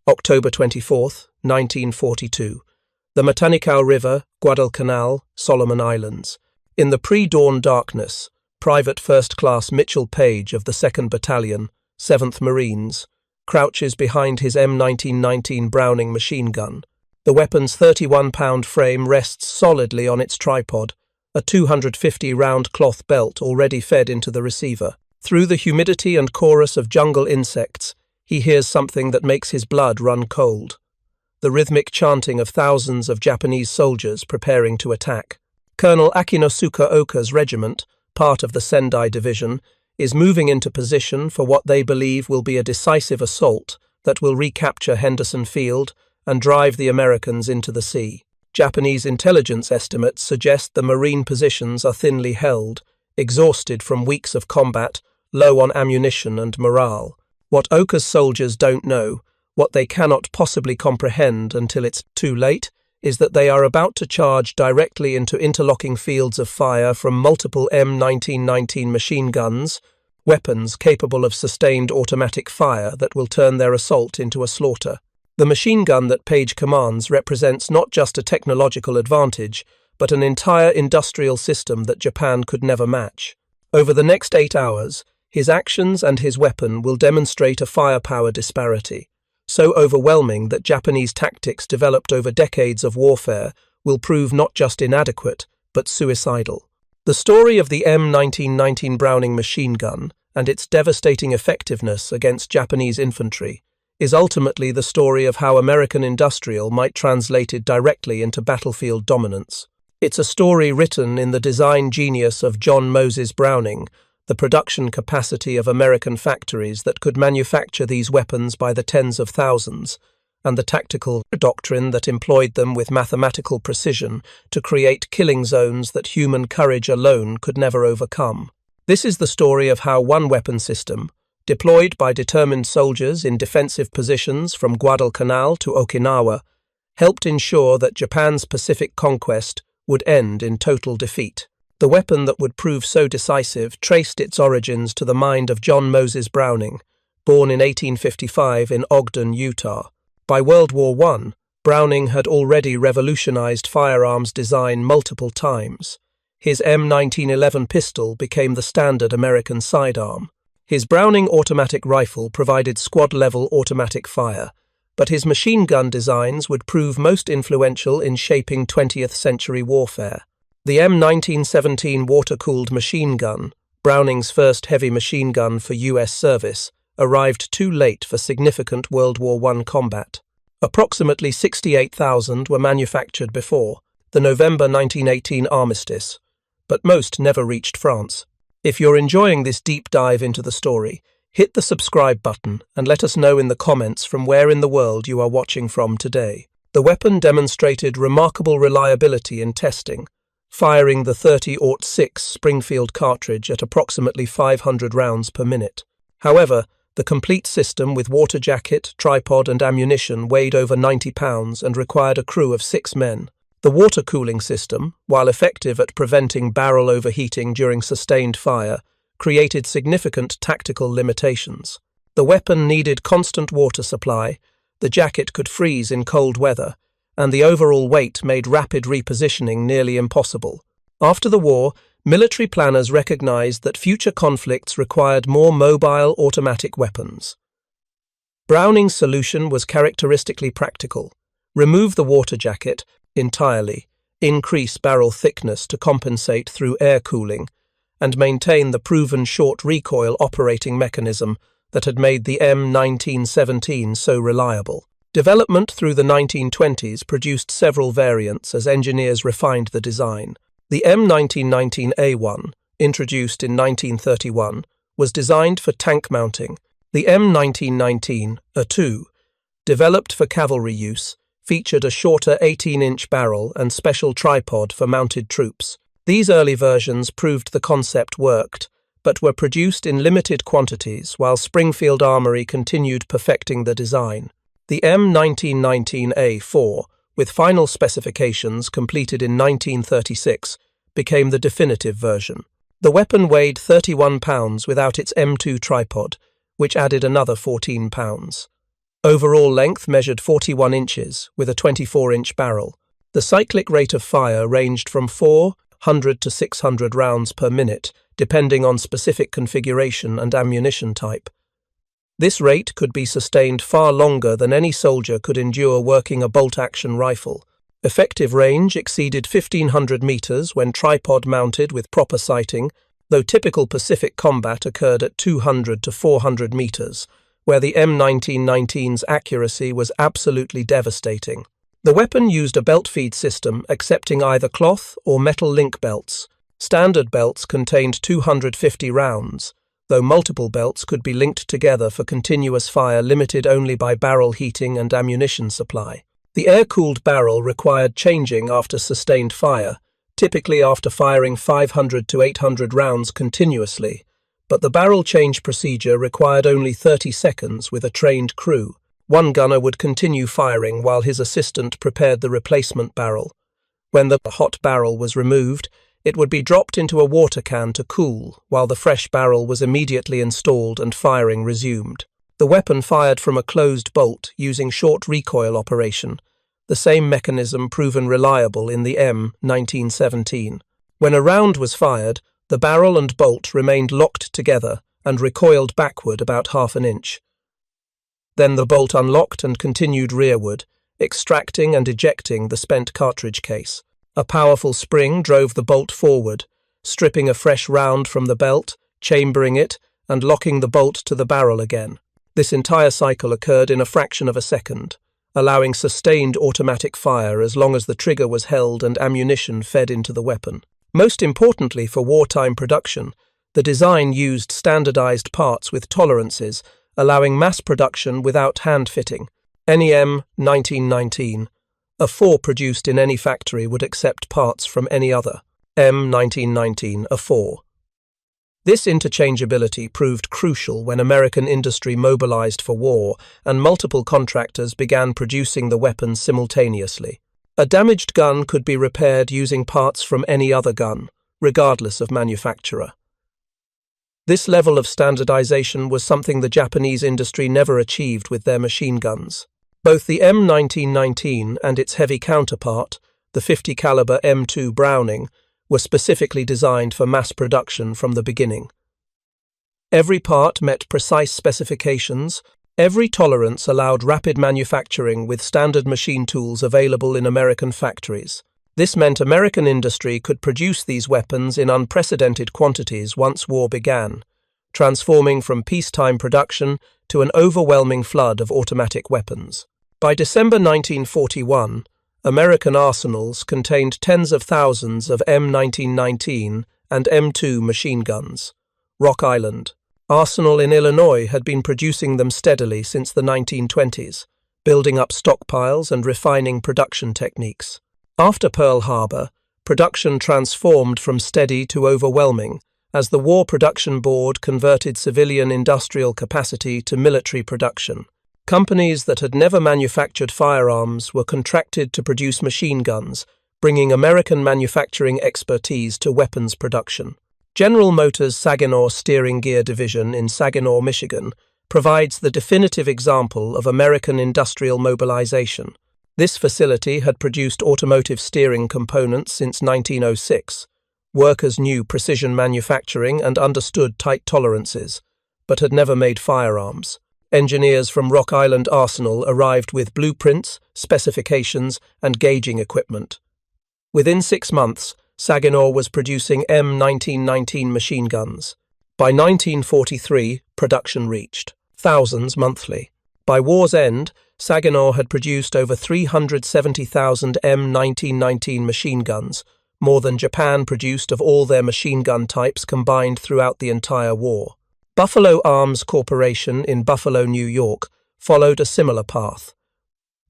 October 24th, 1942. The Matanikau River, Guadalcanal, Solomon Islands. In the pre-dawn darkness, Private First Class Mitchell Page of the 2nd Battalion, 7th Marines, crouches behind his M1919 Browning machine gun. The weapon's 31-pound frame rests solidly on its tripod, a 250-round cloth belt already fed into the receiver. Through the humidity and chorus of jungle insects, he hears something that makes his blood run cold. The rhythmic chanting of thousands of Japanese soldiers preparing to attack. Colonel Akinosuke Oka's regiment, part of the Sendai Division, is moving into position for what they believe will be a decisive assault that will recapture Henderson Field and drive the Americans into the sea. Japanese intelligence estimates suggest the Marine positions are thinly held, exhausted from weeks of combat, low on ammunition and morale. What Oka's soldiers don't know, what they cannot possibly comprehend until it's too late, is that they are about to charge directly into interlocking fields of fire from multiple M1919 machine guns, weapons capable of sustained automatic fire that will turn their assault into a slaughter. The machine gun that Page commands represents not just a technological advantage, but an entire industrial system that Japan could never match. Over the next 8 hours, his actions and his weapon will demonstrate a firepower disparity, so overwhelming that Japanese tactics developed over decades of warfare will prove not just inadequate, but suicidal. The story of the M1919 Browning machine gun and its devastating effectiveness against Japanese infantry is ultimately the story of how American industrial might translate it directly into battlefield dominance. It's a story written in the design genius of John Moses Browning, the production capacity of American factories that could manufacture these weapons by the tens of thousands, and the tactical doctrine that employed them with mathematical precision to create killing zones that human courage alone could never overcome. This is the story of how one weapon system, deployed by determined soldiers in defensive positions from Guadalcanal to Okinawa, helped ensure that Japan's Pacific conquest would end in total defeat. The weapon that would prove so decisive traced its origins to the mind of John Moses Browning, born in 1855 in Ogden, Utah. By World War I, Browning had already revolutionized firearms design multiple times. His M1911 pistol became the standard American sidearm. His Browning automatic rifle provided squad-level automatic fire, but his machine gun designs would prove most influential in shaping 20th century warfare. The M1917 water-cooled machine gun, Browning's first heavy machine gun for U.S. service, arrived too late for significant World War I combat. Approximately 68,000 were manufactured before the November 1918 armistice, but most never reached France. If you're enjoying this deep dive into the story, hit the subscribe button and let us know in the comments from where in the world you are watching from today. The weapon demonstrated remarkable reliability in testing, firing the .30-06 Springfield cartridge at approximately 500 rounds per minute. However, the complete system with water jacket, tripod and ammunition weighed over 90 pounds and required a crew of 6 men. The water cooling system, while effective at preventing barrel overheating during sustained fire, created significant tactical limitations. The weapon needed constant water supply, the jacket could freeze in cold weather, and the overall weight made rapid repositioning nearly impossible. After the war, military planners recognized that future conflicts required more mobile automatic weapons. Browning's solution was characteristically practical. Remove the water jacket entirely, increase barrel thickness to compensate through air cooling, and maintain the proven short recoil operating mechanism that had made the M1917 so reliable. Development through the 1920s produced several variants as engineers refined the design. The M1919A1, introduced in 1931, was designed for tank mounting. The M1919A2, developed for cavalry use, featured a shorter 18-inch barrel and special tripod for mounted troops. These early versions proved the concept worked, but were produced in limited quantities while Springfield Armory continued perfecting the design. The M1919A4, with final specifications completed in 1936, became the definitive version. The weapon weighed 31 pounds without its M2 tripod, which added another 14 pounds. Overall length measured 41 inches, with a 24-inch barrel. The cyclic rate of fire ranged from 400 to 600 rounds per minute, depending on specific configuration and ammunition type. This rate could be sustained far longer than any soldier could endure working a bolt-action rifle. Effective range exceeded 1,500 meters when tripod-mounted with proper sighting, though typical Pacific combat occurred at 200 to 400 meters, where the M1919's accuracy was absolutely devastating. The weapon used a belt feed system accepting either cloth or metal link belts. Standard belts contained 250 rounds, though multiple belts could be linked together for continuous fire limited only by barrel heating and ammunition supply. The air-cooled barrel required changing after sustained fire, typically after firing 500 to 800 rounds continuously, but the barrel change procedure required only 30 seconds with a trained crew. One gunner would continue firing while his assistant prepared the replacement barrel. When the hot barrel was removed, it would be dropped into a water can to cool, while the fresh barrel was immediately installed and firing resumed. The weapon fired from a closed bolt using short recoil operation, the same mechanism proven reliable in the M1917. When a round was fired, the barrel and bolt remained locked together and recoiled backward about half an inch. Then the bolt unlocked and continued rearward, extracting and ejecting the spent cartridge case. A powerful spring drove the bolt forward, stripping a fresh round from the belt, chambering it, and locking the bolt to the barrel again. This entire cycle occurred in a fraction of a second, allowing sustained automatic fire as long as the trigger was held and ammunition fed into the weapon. Most importantly for wartime production, the design used standardized parts with tolerances, allowing mass production without hand-fitting. Any M1919, a 4 produced in any factory would accept parts from any other. M1919, a 4. This interchangeability proved crucial when American industry mobilized for war and multiple contractors began producing the weapons simultaneously. A damaged gun could be repaired using parts from any other gun, regardless of manufacturer. This level of standardization was something the Japanese industry never achieved with their machine guns. Both the M1919 and its heavy counterpart, the 50 caliber M2 Browning, were specifically designed for mass production from the beginning. Every part met precise specifications. Every tolerance allowed rapid manufacturing with standard machine tools available in American factories. This meant American industry could produce these weapons in unprecedented quantities once war began, transforming from peacetime production to an overwhelming flood of automatic weapons. By December 1941, American arsenals contained tens of thousands of M1919 and M2 machine guns. Rock Island Arsenal in Illinois had been producing them steadily since the 1920s, building up stockpiles and refining production techniques. After Pearl Harbor, production transformed from steady to overwhelming as the War Production Board converted civilian industrial capacity to military production. Companies that had never manufactured firearms were contracted to produce machine guns, bringing American manufacturing expertise to weapons production. General Motors' Saginaw Steering Gear Division in Saginaw, Michigan, provides the definitive example of American industrial mobilization. This facility had produced automotive steering components since 1906. Workers knew precision manufacturing and understood tight tolerances, but had never made firearms. Engineers from Rock Island Arsenal arrived with blueprints, specifications, and gauging equipment. Within 6 months, Saginaw was producing M1919 machine guns. By 1943, production reached thousands monthly. By war's end, Saginaw had produced over 370,000 M1919 machine guns, more than Japan produced of all their machine gun types combined throughout the entire war. Buffalo Arms Corporation in Buffalo, New York, followed a similar path.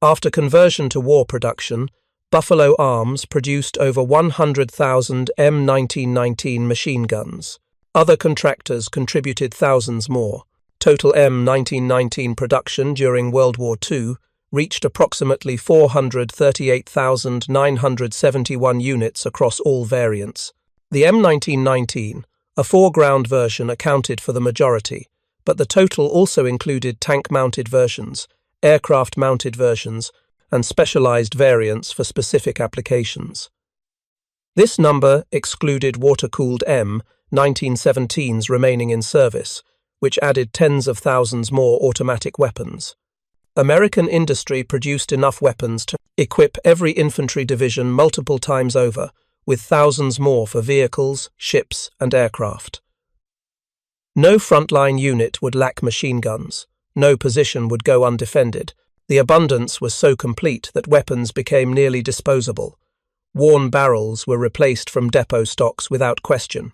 After conversion to war production, Buffalo Arms produced over 100,000 M1919 machine guns. Other contractors contributed thousands more. Total M1919 production during World War II reached approximately 438,971 units across all variants. The M1919, a foreground version, accounted for the majority, but the total also included tank-mounted versions, aircraft-mounted versions, and specialized variants for specific applications. This number excluded water-cooled M1917s remaining in service, which added tens of thousands more automatic weapons. American industry produced enough weapons to equip every infantry division multiple times over, with thousands more for vehicles, ships, and aircraft. No frontline unit would lack machine guns. No position would go undefended. The abundance was so complete that weapons became nearly disposable. Worn barrels were replaced from depot stocks without question.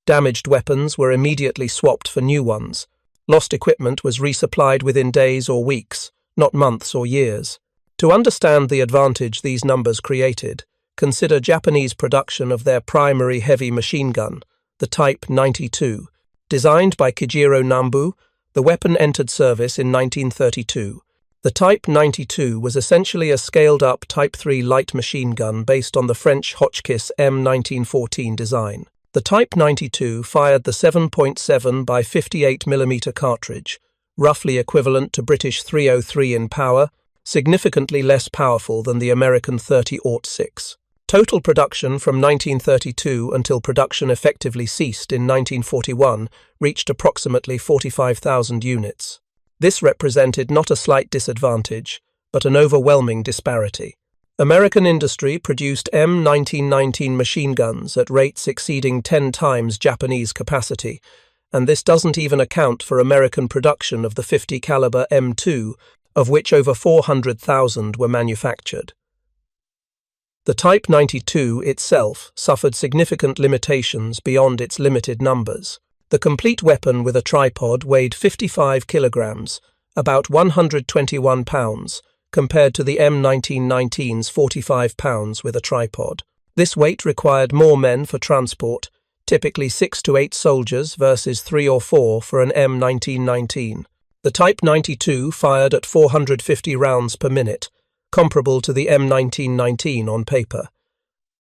Damaged weapons were immediately swapped for new ones. Lost equipment was resupplied within days or weeks, not months or years. To understand the advantage these numbers created, consider Japanese production of their primary heavy machine gun, the Type 92. Designed by Kijiro Nambu, the weapon entered service in 1932. The Type 92 was essentially a scaled-up Type 3 light machine gun based on the French Hotchkiss M1914 design. The Type 92 fired the 7.7 by 58mm cartridge, roughly equivalent to British .303 in power, significantly less powerful than the American .30-06. Total production from 1932 until production effectively ceased in 1941 reached approximately 45,000 units. This represented not a slight disadvantage, but an overwhelming disparity. American industry produced M1919 machine guns at rates exceeding 10 times Japanese capacity, and this doesn't even account for American production of the 50 caliber M2, of which over 400,000 were manufactured. The Type 92 itself suffered significant limitations beyond its limited numbers. The complete weapon with a tripod weighed 55 kilograms, about 121 pounds, compared to the M1919's 45 pounds with a tripod. This weight required more men for transport, typically 6 to 8 soldiers versus 3 or 4 for an M1919. The Type 92 fired at 450 rounds per minute, comparable to the M1919 on paper.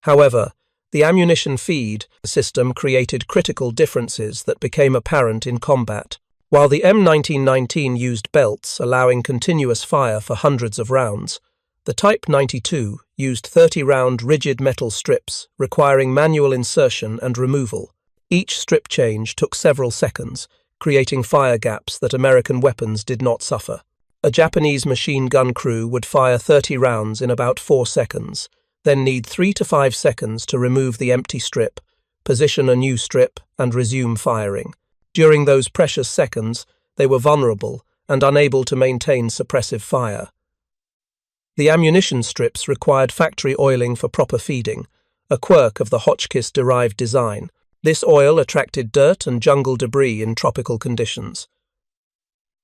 However, the ammunition feed system created critical differences that became apparent in combat. While the M1919 used belts, allowing continuous fire for hundreds of rounds, the Type 92 used 30-round rigid metal strips, requiring manual insertion and removal. Each strip change took several seconds, creating fire gaps that American weapons did not suffer. A Japanese machine gun crew would fire 30 rounds in about 4 seconds, then need 3 to 5 seconds to remove the empty strip, position a new strip, and resume firing. During those precious seconds, they were vulnerable and unable to maintain suppressive fire. The ammunition strips required factory oiling for proper feeding, a quirk of the Hotchkiss-derived design. This oil attracted dirt and jungle debris in tropical conditions.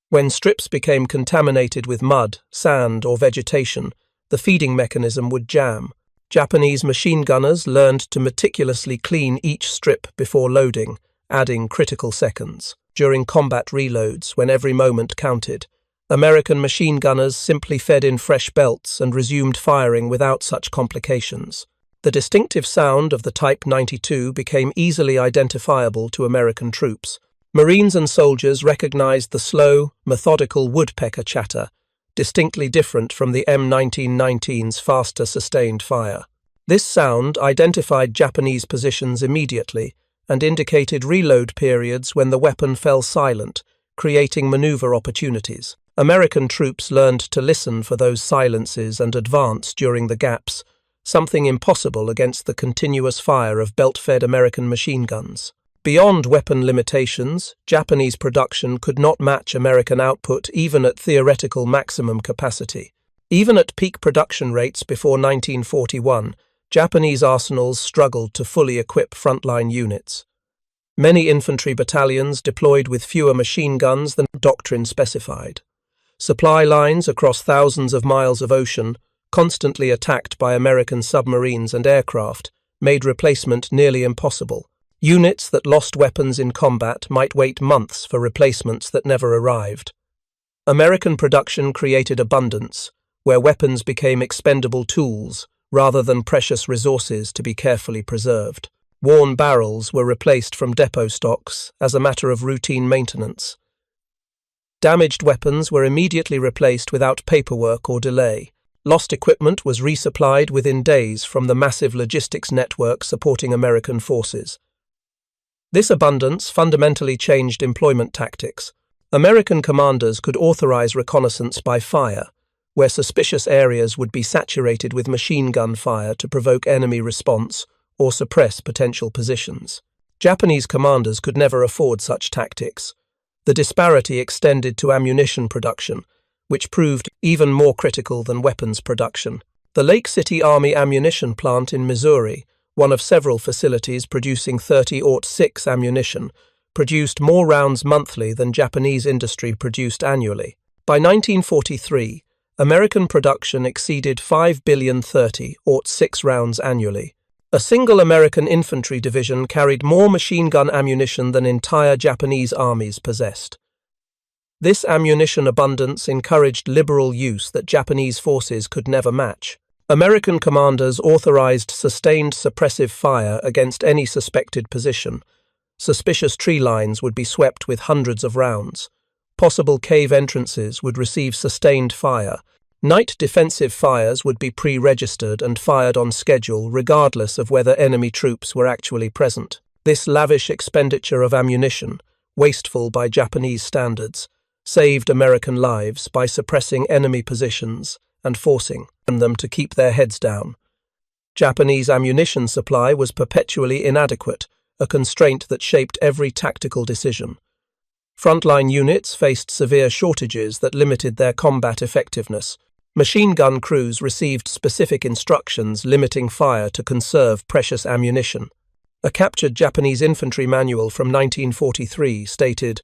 When strips became contaminated with mud, sand, or vegetation, the feeding mechanism would jam. Japanese machine gunners learned to meticulously clean each strip before loading, adding critical seconds. During combat reloads, when every moment counted, American machine gunners simply fed in fresh belts and resumed firing without such complications. The distinctive sound of the Type 92 became easily identifiable to American troops. Marines and soldiers recognized the slow, methodical woodpecker chatter, distinctly different from the M1919's faster sustained fire. This sound identified Japanese positions immediately and indicated reload periods when the weapon fell silent, creating maneuver opportunities. American troops learned to listen for those silences and advance during the gaps, something impossible against the continuous fire of belt-fed American machine guns. Beyond weapon limitations, Japanese production could not match American output even at theoretical maximum capacity. Even at peak production rates before 1941, Japanese arsenals struggled to fully equip frontline units. Many infantry battalions deployed with fewer machine guns than doctrine specified. Supply lines across thousands of miles of ocean, constantly attacked by American submarines and aircraft, made replacement nearly impossible. Units that lost weapons in combat might wait months for replacements that never arrived. American production created abundance, where weapons became expendable tools rather than precious resources to be carefully preserved. Worn barrels were replaced from depot stocks as a matter of routine maintenance. Damaged weapons were immediately replaced without paperwork or delay. Lost equipment was resupplied within days from the massive logistics network supporting American forces. This abundance fundamentally changed employment tactics. American commanders could authorize reconnaissance by fire, where suspicious areas would be saturated with machine gun fire to provoke enemy response or suppress potential positions. Japanese commanders could never afford such tactics. The disparity extended to ammunition production, which proved even more critical than weapons production. The Lake City Army Ammunition Plant in Missouri, one of several facilities producing .30-06 ammunition, produced more rounds monthly than Japanese industry produced annually. By 1943, American production exceeded 5 billion .30-06 rounds annually. A single American infantry division carried more machine gun ammunition than entire Japanese armies possessed. This ammunition abundance encouraged liberal use that Japanese forces could never match. American commanders authorized sustained suppressive fire against any suspected position. Suspicious tree lines would be swept with hundreds of rounds. Possible cave entrances would receive sustained fire. Night defensive fires would be pre-registered and fired on schedule regardless of whether enemy troops were actually present. This lavish expenditure of ammunition, wasteful by Japanese standards, saved American lives by suppressing enemy positions and forcing them to keep their heads down. Japanese ammunition supply was perpetually inadequate, a constraint that shaped every tactical decision. Frontline units faced severe shortages that limited their combat effectiveness. Machine gun crews received specific instructions limiting fire to conserve precious ammunition. A captured Japanese infantry manual from 1943 stated,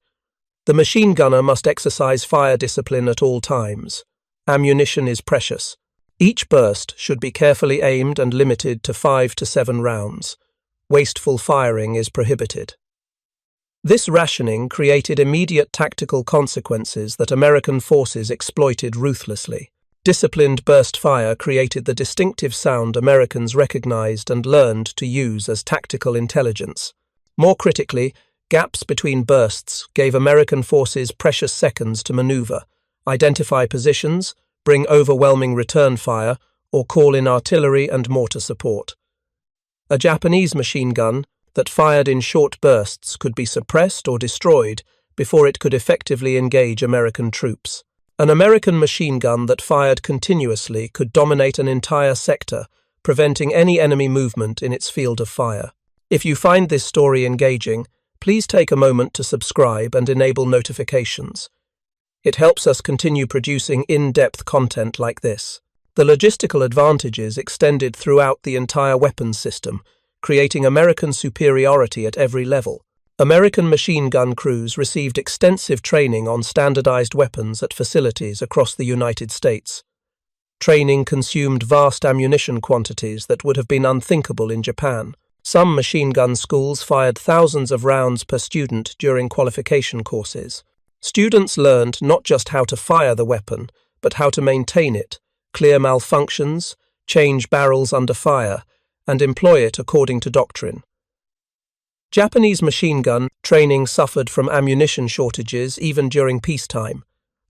"The machine gunner must exercise fire discipline at all times. Ammunition is precious. Each burst should be carefully aimed and limited to 5 to 7 rounds. Wasteful firing is prohibited." This rationing created immediate tactical consequences that American forces exploited ruthlessly. Disciplined burst fire created the distinctive sound Americans recognized and learned to use as tactical intelligence. More critically, gaps between bursts gave American forces precious seconds to maneuver, identify positions, bring overwhelming return fire, or call in artillery and mortar support. A Japanese machine gun that fired in short bursts could be suppressed or destroyed before it could effectively engage American troops. An American machine gun that fired continuously could dominate an entire sector, preventing any enemy movement in its field of fire. If you find this story engaging, please take a moment to subscribe and enable notifications. It helps us continue producing in-depth content like this. The logistical advantages extended throughout the entire weapons system, creating American superiority at every level. American machine gun crews received extensive training on standardized weapons at facilities across the United States. Training consumed vast ammunition quantities that would have been unthinkable in Japan. Some machine gun schools fired thousands of rounds per student during qualification courses. Students learned not just how to fire the weapon, but how to maintain it, clear malfunctions, change barrels under fire, and employ it according to doctrine. Japanese machine gun training suffered from ammunition shortages even during peacetime.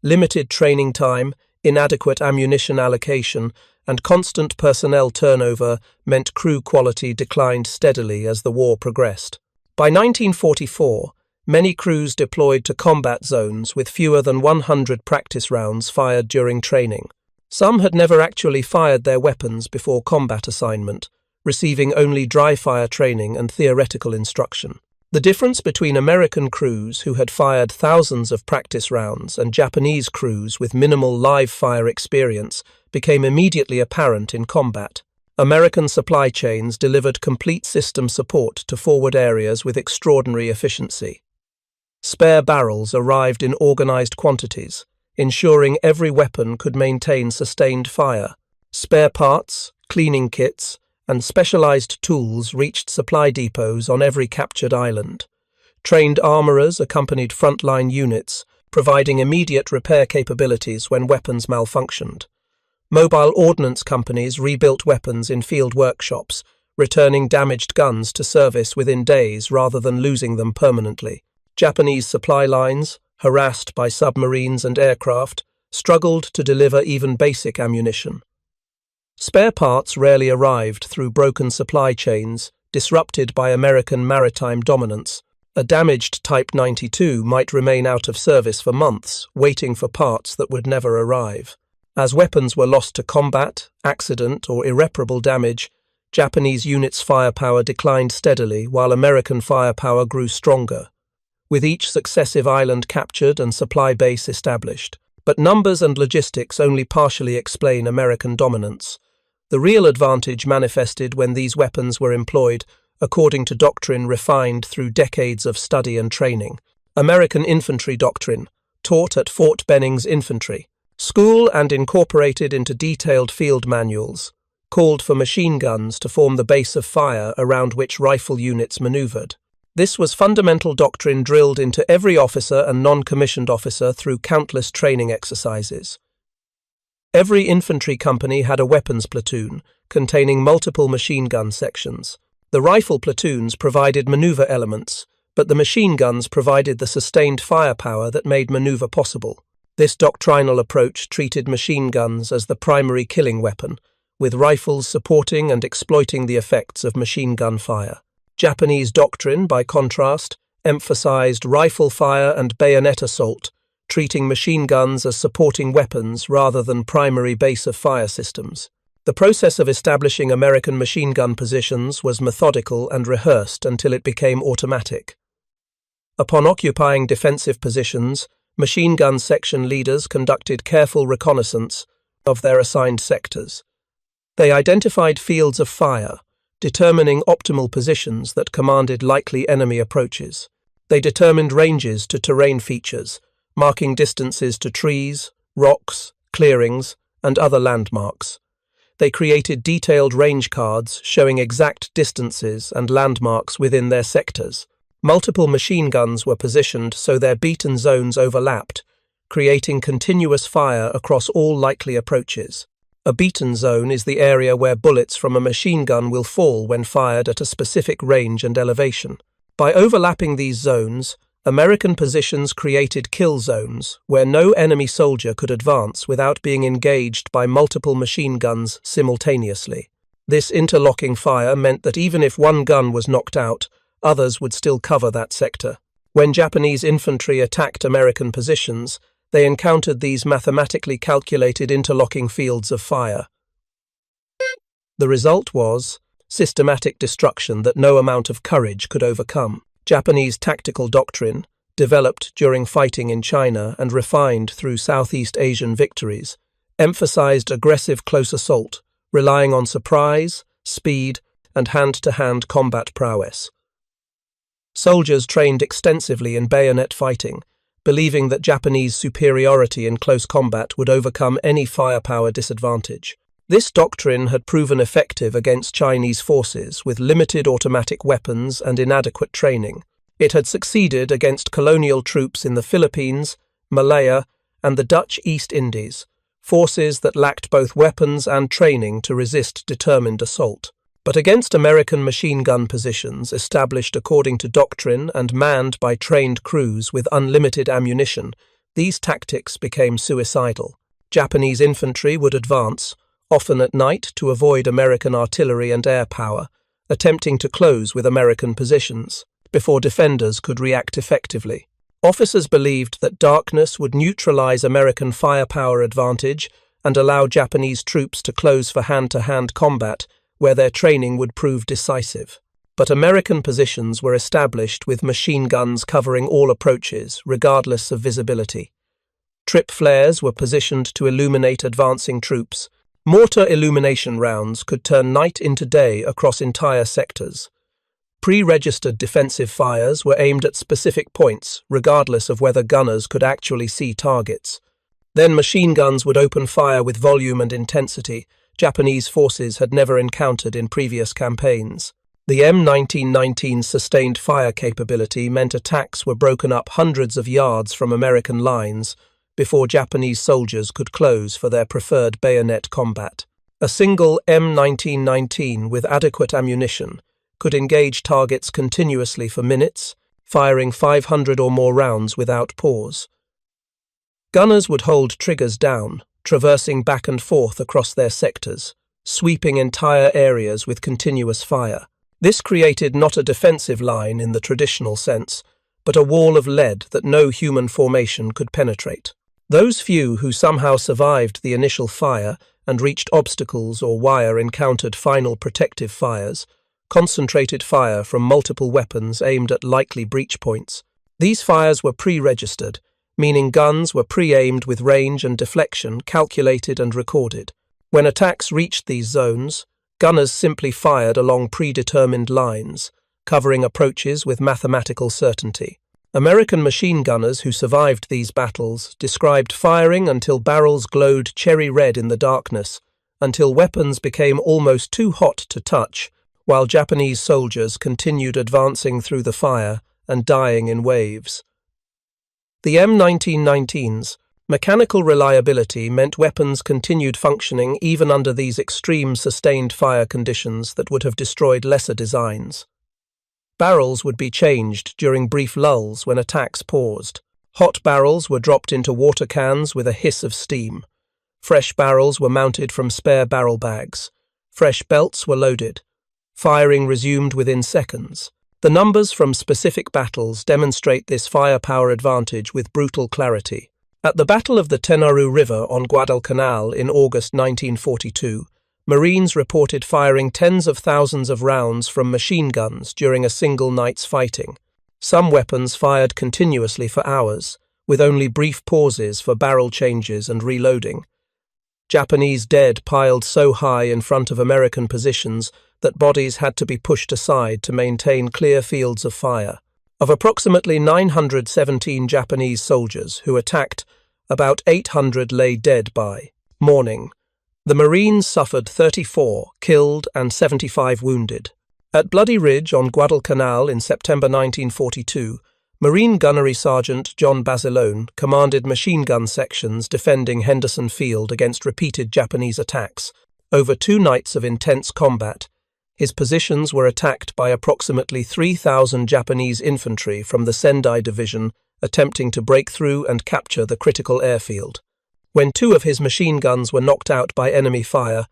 Limited training time, inadequate ammunition allocation, and constant personnel turnover meant crew quality declined steadily as the war progressed. By 1944, many crews deployed to combat zones with fewer than 100 practice rounds fired during training. Some had never actually fired their weapons before combat assignment, receiving only dry-fire training and theoretical instruction. The difference between American crews who had fired thousands of practice rounds and Japanese crews with minimal live-fire experience became immediately apparent in combat. American supply chains delivered complete system support to forward areas with extraordinary efficiency. Spare barrels arrived in organized quantities, ensuring every weapon could maintain sustained fire. Spare parts, cleaning kits, and specialized tools reached supply depots on every captured island. Trained armorers accompanied frontline units, providing immediate repair capabilities when weapons malfunctioned. Mobile ordnance companies rebuilt weapons in field workshops, returning damaged guns to service within days rather than losing them permanently. Japanese supply lines, harassed by submarines and aircraft, struggled to deliver even basic ammunition. Spare parts rarely arrived through broken supply chains, disrupted by American maritime dominance. A damaged Type 92 might remain out of service for months, waiting for parts that would never arrive. As weapons were lost to combat, accident, or irreparable damage, Japanese units' firepower declined steadily while American firepower grew stronger, with each successive island captured and supply base established. But numbers and logistics only partially explain American dominance. The real advantage manifested when these weapons were employed, according to doctrine refined through decades of study and training. American infantry doctrine, taught at Fort Benning's Infantry School and incorporated into detailed field manuals, called for machine guns to form the base of fire around which rifle units maneuvered. This was fundamental doctrine drilled into every officer and non-commissioned officer through countless training exercises. Every infantry company had a weapons platoon, containing multiple machine gun sections. The rifle platoons provided maneuver elements, but the machine guns provided the sustained firepower that made maneuver possible. This doctrinal approach treated machine guns as the primary killing weapon, with rifles supporting and exploiting the effects of machine gun fire. Japanese doctrine, by contrast, emphasized rifle fire and bayonet assault, treating machine guns as supporting weapons rather than primary base of fire systems. The process of establishing American machine gun positions was methodical and rehearsed until it became automatic. Upon occupying defensive positions, machine gun section leaders conducted careful reconnaissance of their assigned sectors. They identified fields of fire, determining optimal positions that commanded likely enemy approaches. They determined ranges to terrain features, marking distances to trees, rocks, clearings, and other landmarks. They created detailed range cards showing exact distances and landmarks within their sectors. Multiple machine guns were positioned so their beaten zones overlapped, creating continuous fire across all likely approaches. A beaten zone is the area where bullets from a machine gun will fall when fired at a specific range and elevation. By overlapping these zones, American positions created kill zones where no enemy soldier could advance without being engaged by multiple machine guns simultaneously. This interlocking fire meant that even if one gun was knocked out, others would still cover that sector. When Japanese infantry attacked American positions, they encountered these mathematically calculated interlocking fields of fire. The result was systematic destruction that no amount of courage could overcome. Japanese tactical doctrine, developed during fighting in China and refined through Southeast Asian victories, emphasized aggressive close assault, relying on surprise, speed, and hand-to-hand combat prowess. Soldiers trained extensively in bayonet fighting, believing that Japanese superiority in close combat would overcome any firepower disadvantage. This doctrine had proven effective against Chinese forces with limited automatic weapons and inadequate training. It had succeeded against colonial troops in the Philippines, Malaya, and the Dutch East Indies, forces that lacked both weapons and training to resist determined assault. But against American machine gun positions established according to doctrine and manned by trained crews with unlimited ammunition, these tactics became suicidal. Japanese infantry would advance, often at night to avoid American artillery and air power, attempting to close with American positions, before defenders could react effectively. Officers believed that darkness would neutralize American firepower advantage and allow Japanese troops to close for hand-to-hand combat, where their training would prove decisive. But American positions were established with machine guns covering all approaches, regardless of visibility. Trip flares were positioned to illuminate advancing troops. Mortar illumination rounds could turn night into day across entire sectors. Pre-registered defensive fires were aimed at specific points, regardless of whether gunners could actually see targets. Then machine guns would open fire with volume and intensity Japanese forces had never encountered in previous campaigns. The M1919 sustained fire capability meant attacks were broken up hundreds of yards from American lines before Japanese soldiers could close for their preferred bayonet combat. A single M1919 with adequate ammunition could engage targets continuously for minutes, firing 500 or more rounds without pause. Gunners would hold triggers down, traversing back and forth across their sectors, sweeping entire areas with continuous fire. This created not a defensive line in the traditional sense, but a wall of lead that no human formation could penetrate. Those few who somehow survived the initial fire and reached obstacles or wire encountered final protective fires, concentrated fire from multiple weapons aimed at likely breach points. These fires were pre-registered, meaning guns were pre-aimed with range and deflection calculated and recorded. When attacks reached these zones, gunners simply fired along predetermined lines, covering approaches with mathematical certainty. American machine gunners who survived these battles described firing until barrels glowed cherry red in the darkness, until weapons became almost too hot to touch, while Japanese soldiers continued advancing through the fire and dying in waves. The M1919's mechanical reliability meant weapons continued functioning even under these extreme sustained fire conditions that would have destroyed lesser designs. Barrels would be changed during brief lulls when attacks paused. Hot barrels were dropped into water cans with a hiss of steam. Fresh barrels were mounted from spare barrel bags. Fresh belts were loaded. Firing resumed within seconds. The numbers from specific battles demonstrate this firepower advantage with brutal clarity. At the Battle of the Tenaru River on Guadalcanal in August 1942, Marines reported firing tens of thousands of rounds from machine guns during a single night's fighting. Some weapons fired continuously for hours, with only brief pauses for barrel changes and reloading. Japanese dead piled so high in front of American positions that bodies had to be pushed aside to maintain clear fields of fire. Of approximately 917 Japanese soldiers who attacked, about 800 lay dead by morning. The Marines suffered 34 killed and 75 wounded. At Bloody Ridge on Guadalcanal in September 1942, Marine Gunnery Sergeant John Basilone commanded machine gun sections defending Henderson Field against repeated Japanese attacks. Over 2 nights of intense combat, his positions were attacked by approximately 3,000 Japanese infantry from the Sendai Division attempting to break through and capture the critical airfield. When 2 of his machine guns were knocked out by enemy fire,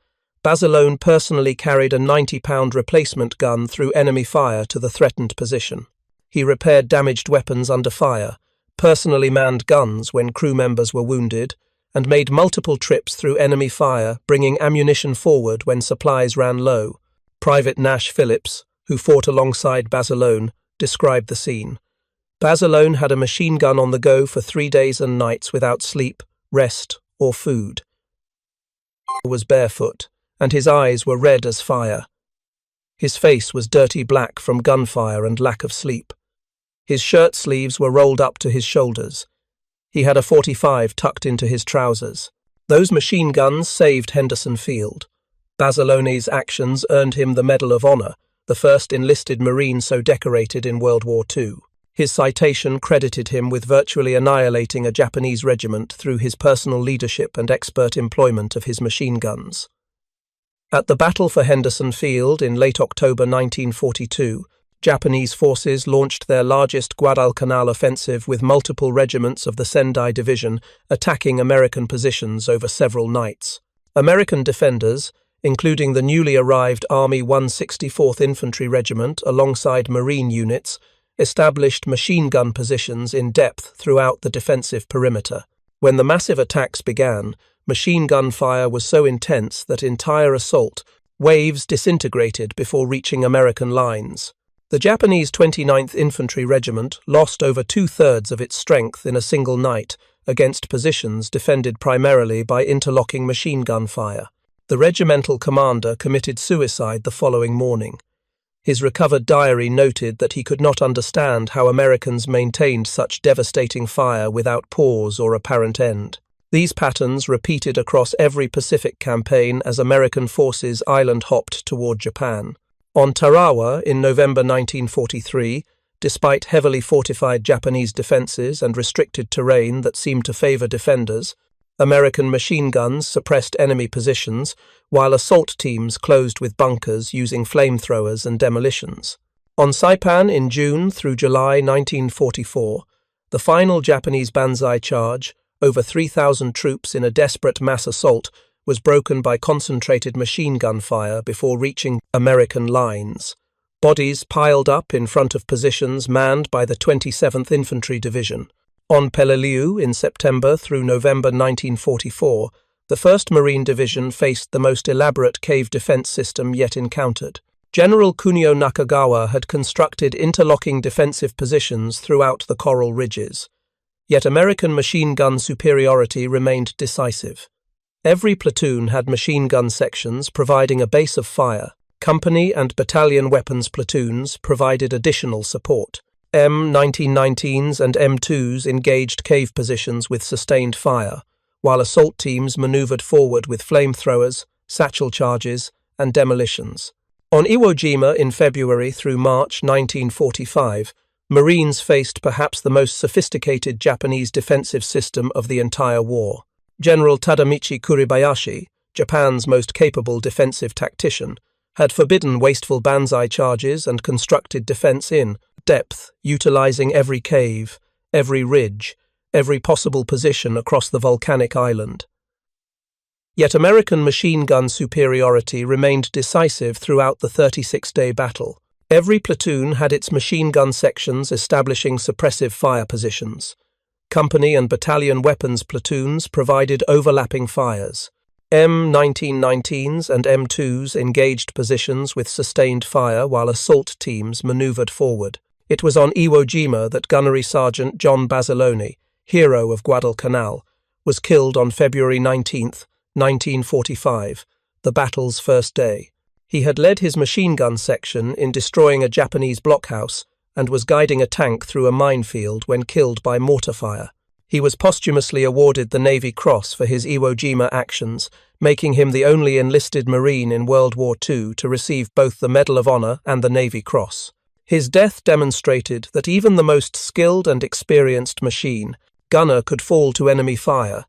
Basilone personally carried a 90-pound replacement gun through enemy fire to the threatened position. He repaired damaged weapons under fire, personally manned guns when crew members were wounded, and made multiple trips through enemy fire, bringing ammunition forward when supplies ran low. Private Nash Phillips, who fought alongside Basilone, described the scene. Basilone had a machine gun on the go for 3 days and nights without sleep, rest, or food. He was barefoot, and his eyes were red as fire. His face was dirty black from gunfire and lack of sleep. His shirt sleeves were rolled up to his shoulders. He had a .45 tucked into his trousers. Those machine guns saved Henderson Field. Basilone's actions earned him the Medal of Honor, the first enlisted Marine so decorated in World War II. His citation credited him with virtually annihilating a Japanese regiment through his personal leadership and expert employment of his machine guns. At the Battle for Henderson Field in late October 1942, Japanese forces launched their largest Guadalcanal offensive with multiple regiments of the Sendai Division attacking American positions over several nights. American defenders, including the newly arrived Army 164th Infantry Regiment alongside Marine units, established machine gun positions in depth throughout the defensive perimeter. When the massive attacks began, machine gun fire was so intense that entire assault waves disintegrated before reaching American lines. The Japanese 29th Infantry Regiment lost over 2/3 of its strength in a single night against positions defended primarily by interlocking machine gun fire. The regimental commander committed suicide the following morning. His recovered diary noted that he could not understand how Americans maintained such devastating fire without pause or apparent end. These patterns repeated across every Pacific campaign as American forces island-hopped toward Japan. On Tarawa in November 1943, despite heavily fortified Japanese defenses and restricted terrain that seemed to favor defenders, American machine guns suppressed enemy positions, while assault teams closed with bunkers using flamethrowers and demolitions. On Saipan in June through July 1944, the final Japanese Banzai charge, over 3,000 troops in a desperate mass assault, was broken by concentrated machine gun fire before reaching American lines. Bodies piled up in front of positions manned by the 27th Infantry Division. On Peleliu in September through November 1944, the 1st Marine Division faced the most elaborate cave defense system yet encountered. General Kunio Nakagawa had constructed interlocking defensive positions throughout the coral ridges. Yet American machine gun superiority remained decisive. Every platoon had machine gun sections providing a base of fire. Company and battalion weapons platoons provided additional support. M1919s and M2s engaged cave positions with sustained fire, while assault teams maneuvered forward with flamethrowers, satchel charges, and demolitions. On Iwo Jima in February through March 1945, Marines faced perhaps the most sophisticated Japanese defensive system of the entire war. General Tadamichi Kuribayashi, Japan's most capable defensive tactician, had forbidden wasteful Banzai charges and constructed defense in depth, utilizing every cave, every ridge, every possible position across the volcanic island. Yet American machine gun superiority remained decisive throughout the 36-day battle. Every platoon had its machine gun sections establishing suppressive fire positions. Company and battalion weapons platoons provided overlapping fires. M1919s and M2s engaged positions with sustained fire while assault teams maneuvered forward. It was on Iwo Jima that Gunnery Sergeant John Basilone, hero of Guadalcanal, was killed on February 19, 1945, the battle's first day. He had led his machine gun section in destroying a Japanese blockhouse and was guiding a tank through a minefield when killed by mortar fire. He was posthumously awarded the Navy Cross for his Iwo Jima actions, making him the only enlisted Marine in World War II to receive both the Medal of Honor and the Navy Cross. His death demonstrated that even the most skilled and experienced machine gunner could fall to enemy fire,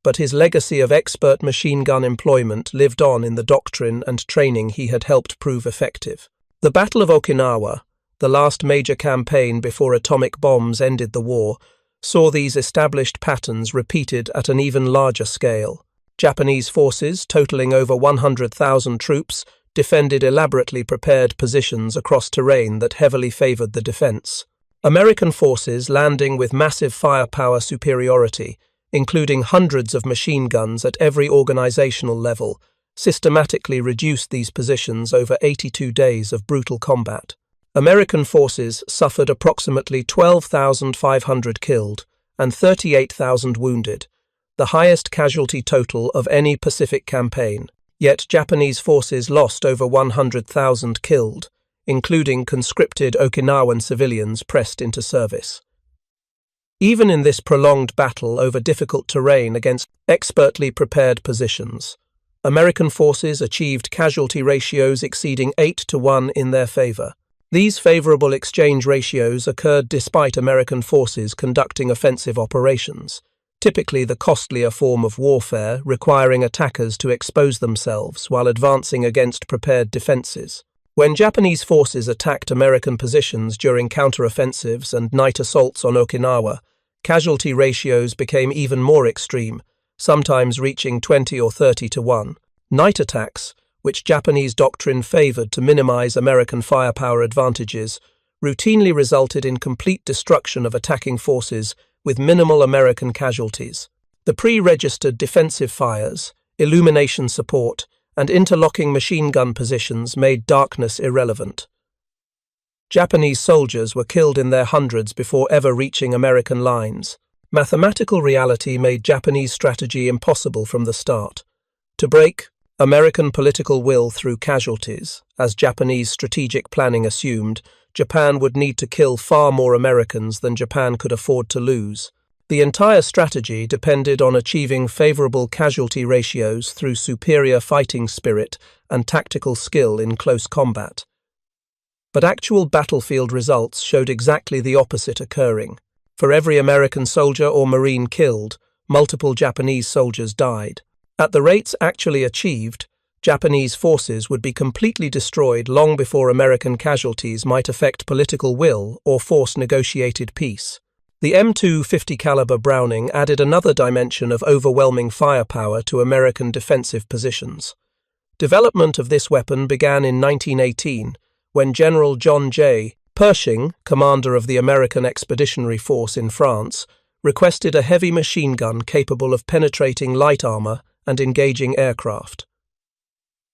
but his legacy of expert machine gun employment lived on in the doctrine and training he had helped prove effective. The Battle of Okinawa, the last major campaign before atomic bombs ended the war, saw these established patterns repeated at an even larger scale. Japanese forces, totaling over 100,000 troops, defended elaborately prepared positions across terrain that heavily favored the defense. American forces, landing with massive firepower superiority, including hundreds of machine guns at every organizational level, systematically reduced these positions over 82 days of brutal combat. American forces suffered approximately 12,500 killed and 38,000 wounded, the highest casualty total of any Pacific campaign. Yet Japanese forces lost over 100,000 killed, including conscripted Okinawan civilians pressed into service. Even in this prolonged battle over difficult terrain against expertly prepared positions, American forces achieved casualty ratios exceeding 8-1 in their favor. These favorable exchange ratios occurred despite American forces conducting offensive operations, typically the costlier form of warfare requiring attackers to expose themselves while advancing against prepared defenses. When Japanese forces attacked American positions during counteroffensives and night assaults on Okinawa, casualty ratios became even more extreme, sometimes reaching 20 or 30-1. Night attacks, which Japanese doctrine favored to minimize American firepower advantages, routinely resulted in complete destruction of attacking forces with minimal American casualties. The pre-registered defensive fires, illumination support, and interlocking machine gun positions made darkness irrelevant. Japanese soldiers were killed in their hundreds before ever reaching American lines. Mathematical reality made Japanese strategy impossible from the start. To break American political will through casualties, as Japanese strategic planning assumed, Japan would need to kill far more Americans than Japan could afford to lose. The entire strategy depended on achieving favorable casualty ratios through superior fighting spirit and tactical skill in close combat. But actual battlefield results showed exactly the opposite occurring. For every American soldier or Marine killed, multiple Japanese soldiers died. At the rates actually achieved, Japanese forces would be completely destroyed long before American casualties might affect political will or force negotiated peace. The M250 caliber Browning added another dimension of overwhelming firepower to American defensive positions. Development of this weapon began in 1918, when General John J. Pershing, commander of the American Expeditionary Force in France, requested a heavy machine gun capable of penetrating light armor and engaging aircraft.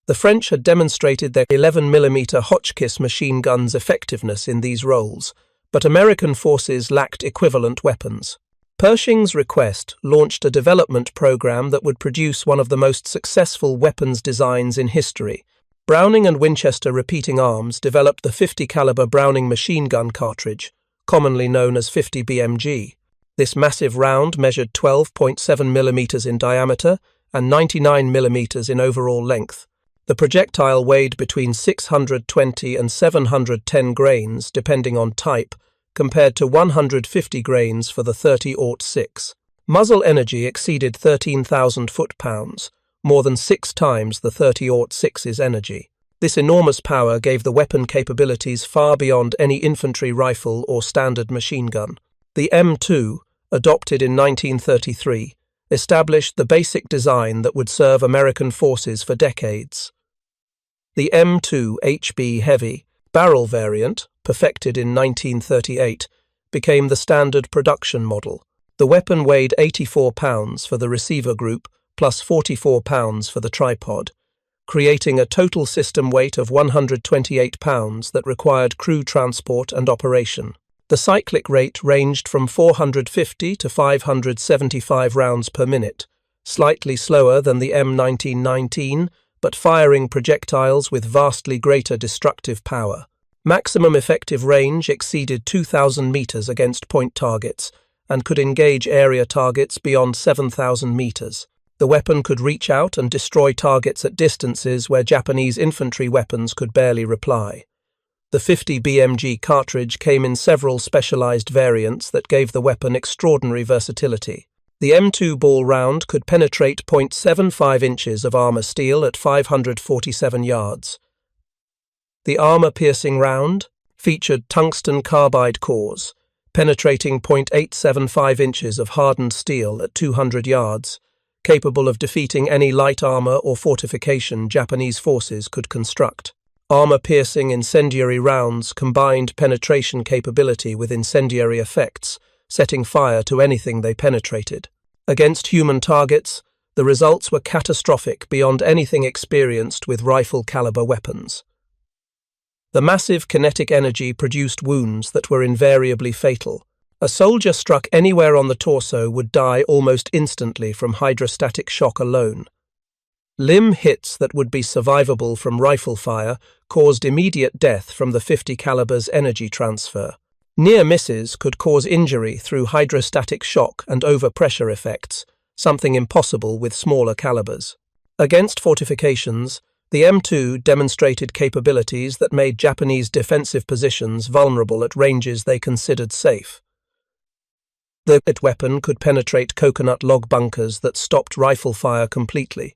The French had demonstrated their 11mm Hotchkiss machine guns' effectiveness in these roles, but American forces lacked equivalent weapons. Pershing's request launched a development program that would produce one of the most successful weapons designs in history. Browning and Winchester Repeating Arms developed the 50 caliber Browning machine gun cartridge, commonly known as 50 BMG. This massive round measured 12.7 mm in diameter and 99 mm in overall length. The projectile weighed between 620 and 710 grains, depending on type, compared to 150 grains for the 30-06. Muzzle energy exceeded 13,000 foot-pounds, more than 6 times the 30-06's energy. This enormous power gave the weapon capabilities far beyond any infantry rifle or standard machine gun. The M2, adopted in 1933, established the basic design that would serve American forces for decades. The M2 HB Heavy barrel variant, perfected in 1938, became the standard production model. The weapon weighed 84 pounds for the receiver group plus 44 pounds for the tripod, creating a total system weight of 128 pounds that required crew transport and operation. The cyclic rate ranged from 450 to 575 rounds per minute, slightly slower than the M1919, but firing projectiles with vastly greater destructive power. Maximum effective range exceeded 2,000 meters against point targets and could engage area targets beyond 7,000 meters. The weapon could reach out and destroy targets at distances where Japanese infantry weapons could barely reply. The 50 BMG cartridge came in several specialized variants that gave the weapon extraordinary versatility. The M2 ball round could penetrate 0.75 inches of armor steel at 547 yards. The armor-piercing round featured tungsten carbide cores, penetrating 0.875 inches of hardened steel at 200 yards, capable of defeating any light armor or fortification Japanese forces could construct. Armor-piercing incendiary rounds combined penetration capability with incendiary effects, setting fire to anything they penetrated. Against human targets, the results were catastrophic beyond anything experienced with rifle-caliber weapons. The massive kinetic energy produced wounds that were invariably fatal. A soldier struck anywhere on the torso would die almost instantly from hydrostatic shock alone. Limb hits that would be survivable from rifle fire caused immediate death from the 50 caliber's energy transfer. Near misses could cause injury through hydrostatic shock and overpressure effects, something impossible with smaller calibers. Against fortifications, the M2 demonstrated capabilities that made Japanese defensive positions vulnerable at ranges they considered safe. The weapon could penetrate coconut log bunkers that stopped rifle fire completely.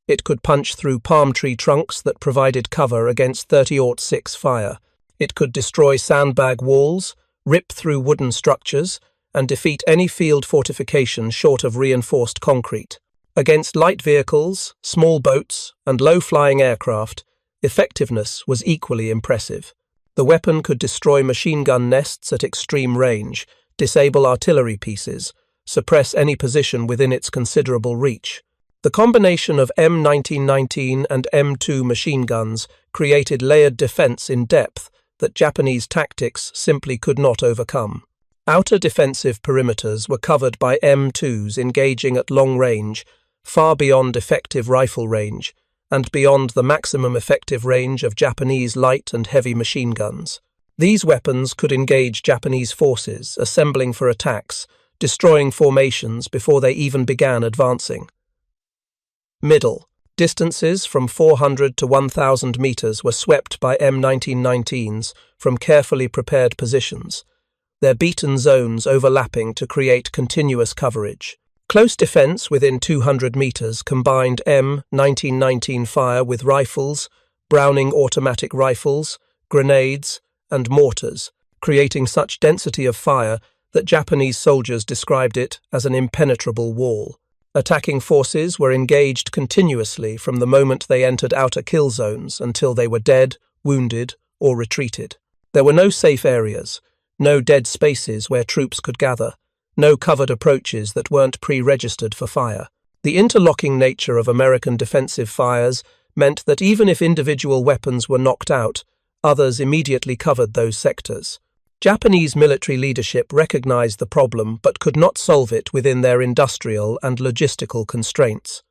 It could punch through palm tree trunks that provided cover against 30-06 fire. It could destroy sandbag walls, rip through wooden structures, and defeat any field fortification short of reinforced concrete. Against light vehicles, small boats, and low-flying aircraft, effectiveness was equally impressive. The weapon could destroy machine gun nests at extreme range, disable artillery pieces, suppress any position within its considerable reach. The combination of M1919 and M2 machine guns created layered defense in depth that Japanese tactics simply could not overcome. Outer defensive perimeters were covered by M2s engaging at long range, far beyond effective rifle range, and beyond the maximum effective range of Japanese light and heavy machine guns. These weapons could engage Japanese forces assembling for attacks, destroying formations before they even began advancing. Middle. Distances from 400 to 1,000 meters were swept by M1919s from carefully prepared positions, their beaten zones overlapping to create continuous coverage. Close defense within 200 meters combined M1919 fire with rifles, Browning automatic rifles, grenades, and mortars, creating such density of fire that Japanese soldiers described it as an impenetrable wall. Attacking forces were engaged continuously from the moment they entered outer kill zones until they were dead, wounded, or retreated. There were no safe areas, no dead spaces where troops could gather, no covered approaches that weren't pre-registered for fire. The interlocking nature of American defensive fires meant that even if individual weapons were knocked out, others immediately covered those sectors. Japanese military leadership recognized the problem but could not solve it within their industrial and logistical constraints.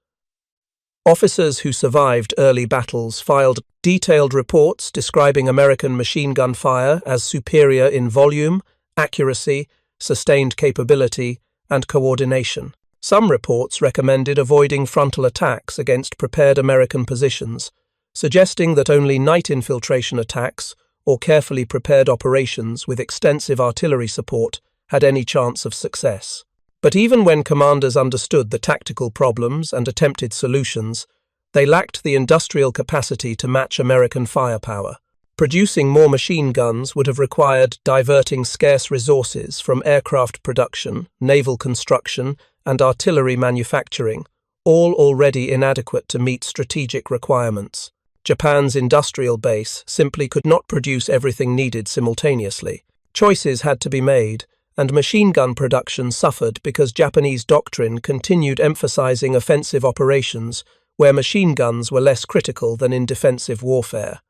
Officers who survived early battles filed detailed reports describing American machine gun fire as superior in volume, accuracy, sustained capability, and coordination. Some reports recommended avoiding frontal attacks against prepared American positions, suggesting that only night infiltration attacks or carefully prepared operations with extensive artillery support had any chance of success. But even when commanders understood the tactical problems and attempted solutions, they lacked the industrial capacity to match American firepower. Producing more machine guns would have required diverting scarce resources from aircraft production, naval construction, and artillery manufacturing, all already inadequate to meet strategic requirements. Japan's industrial base simply could not produce everything needed simultaneously. Choices had to be made, and machine gun production suffered because Japanese doctrine continued emphasizing offensive operations where machine guns were less critical than in defensive warfare.